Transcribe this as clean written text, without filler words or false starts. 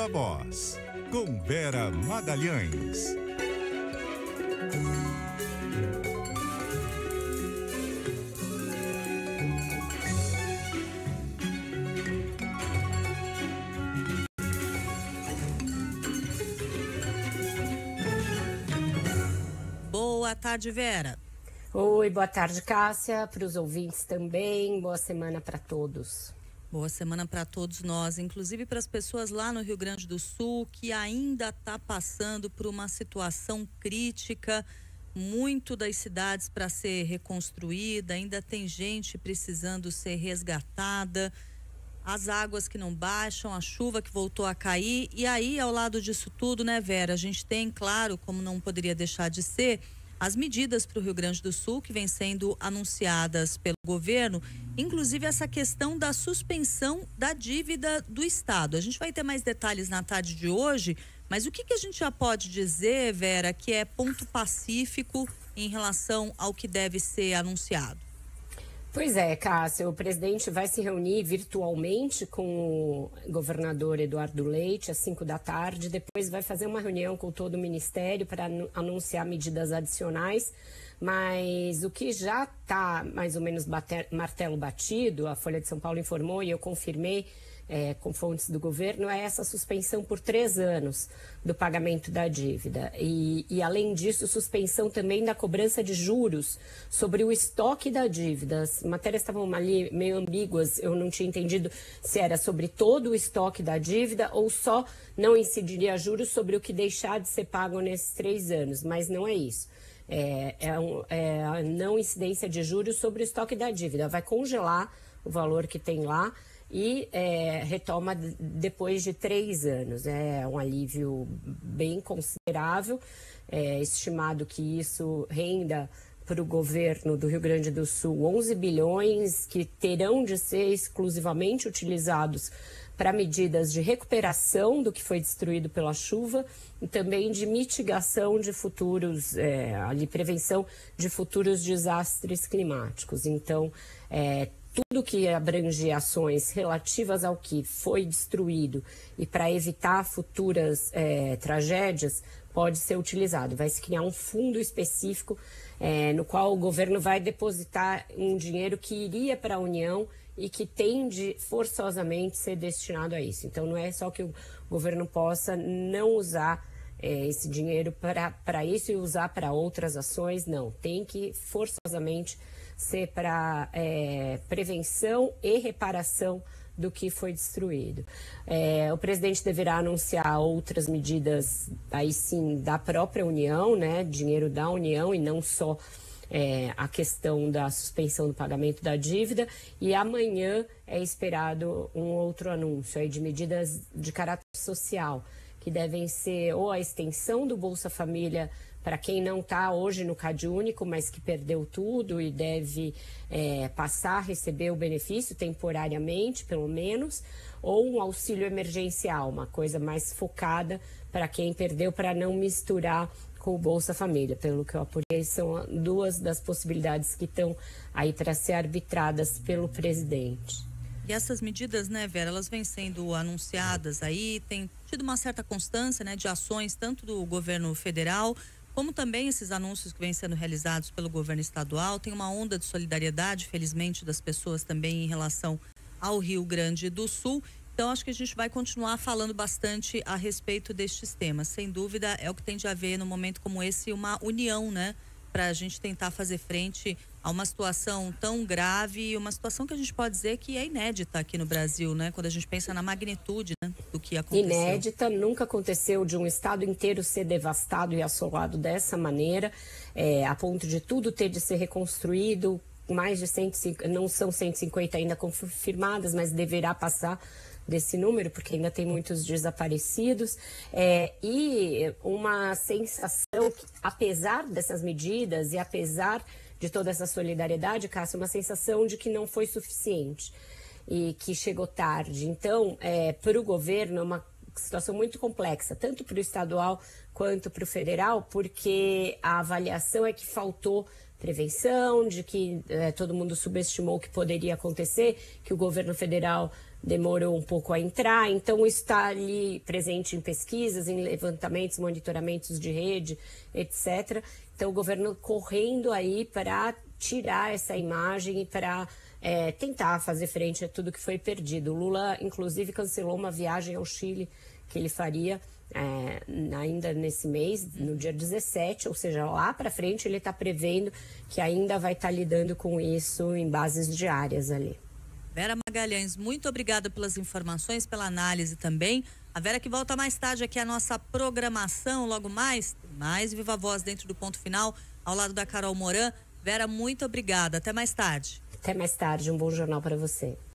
Viva Voz, com Vera Magalhães. Boa tarde, Vera. Oi, boa tarde, Cássia, para os ouvintes também. Boa semana para todos. Boa semana para todos nós, inclusive para as pessoas lá no Rio Grande do Sul que ainda está passando por uma situação crítica, muito das cidades para ser reconstruída, ainda tem gente precisando ser resgatada, as águas que não baixam, a chuva que voltou a cair. E aí, ao lado disso tudo, né, Vera, a gente tem, claro, como não poderia deixar de ser, as medidas para o Rio Grande do Sul que vêm sendo anunciadas pelo governo, inclusive essa questão da suspensão da dívida do Estado. A gente vai ter mais detalhes na tarde de hoje, mas o que a gente já pode dizer, Vera, que é ponto pacífico em relação ao que deve ser anunciado? Pois é, Cássia, o presidente vai se reunir virtualmente com o governador Eduardo Leite às 5 da tarde, depois vai fazer uma reunião com todo o ministério para anunciar medidas adicionais, mas o que já está mais ou menos martelo batido, a Folha de São Paulo informou e eu confirmei com fontes do governo, é essa suspensão por 3 anos do pagamento da dívida. E além disso, suspensão também da cobrança de juros sobre o estoque da dívida. As matérias estavam ali meio ambíguas, eu não tinha entendido se era sobre todo o estoque da dívida ou só não incidiria juros sobre o que deixar de ser pago nesses 3 anos, mas não é isso. É a não incidência de juros sobre o estoque da dívida. Vai congelar o valor que tem lá e retoma depois de 3 anos. É um alívio bem considerável. É estimado que isso renda para o governo do Rio Grande do Sul 11 bilhões que terão de ser exclusivamente utilizados para medidas de recuperação do que foi destruído pela chuva e também de mitigação de futuros, prevenção de futuros desastres climáticos. Então, tudo que abrange ações relativas ao que foi destruído e para evitar futuras tragédias pode ser utilizado. Vai se criar um fundo específico no qual o governo vai depositar um dinheiro que iria para a União e que tem de forçosamente ser destinado a isso. Então não é só que o governo possa não usar esse dinheiro para isso e usar para outras ações, não. Tem que forçosamente ser para prevenção e reparação do que foi destruído. O presidente deverá anunciar outras medidas, aí sim, da própria União, né, dinheiro da União e não só a questão da suspensão do pagamento da dívida. E amanhã é esperado um outro anúncio aí de medidas de caráter social, que devem ser ou a extensão do Bolsa Família para quem não está hoje no CadÚnico, mas que perdeu tudo e deve passar a receber o benefício temporariamente, pelo menos, ou um auxílio emergencial, uma coisa mais focada para quem perdeu, para não misturar com o Bolsa Família. Pelo que eu apurei, são 2 das possibilidades que estão aí para ser arbitradas pelo presidente. E essas medidas, né, Vera, elas vêm sendo anunciadas aí, tem tido uma certa constância, né, de ações tanto do governo federal como também esses anúncios que vêm sendo realizados pelo governo estadual. Tem uma onda de solidariedade, felizmente, das pessoas também em relação ao Rio Grande do Sul. Então, acho que a gente vai continuar falando bastante a respeito destes temas. Sem dúvida, é o que tem de haver num momento como esse, uma união, né? Para a gente tentar fazer frente a uma situação tão grave e uma situação que a gente pode dizer que é inédita aqui no Brasil, né? Quando a gente pensa na magnitude, né, do que aconteceu. Inédita, nunca aconteceu de um estado inteiro ser devastado e assolado dessa maneira, a ponto de tudo ter de ser reconstruído. Mais de 150, não são 150 ainda confirmadas, mas deverá passar desse número, porque ainda tem muitos desaparecidos, e uma sensação que, apesar dessas medidas e apesar de toda essa solidariedade, Cássia, uma sensação de que não foi suficiente e que chegou tarde. Então, para o governo é uma situação muito complexa, tanto para o estadual quanto para o federal, porque a avaliação é que faltou prevenção, de que todo mundo subestimou o que poderia acontecer, que o governo federal demorou um pouco a entrar, então está ali presente em pesquisas, em levantamentos, monitoramentos de rede, etc. Então o governo correndo aí para tirar essa imagem e para tentar fazer frente a tudo que foi perdido. O Lula, inclusive, cancelou uma viagem ao Chile que ele faria ainda nesse mês, no dia 17, ou seja, lá para frente ele está prevendo que ainda vai estar lidando com isso em bases diárias ali. Vera Magalhães, muito obrigada pelas informações, pela análise também. A Vera que volta mais tarde aqui à nossa programação, logo mais Viva Voz dentro do Ponto Final, ao lado da Carol Moran. Vera, muito obrigada. Até mais tarde. Até mais tarde, um bom jornal para você.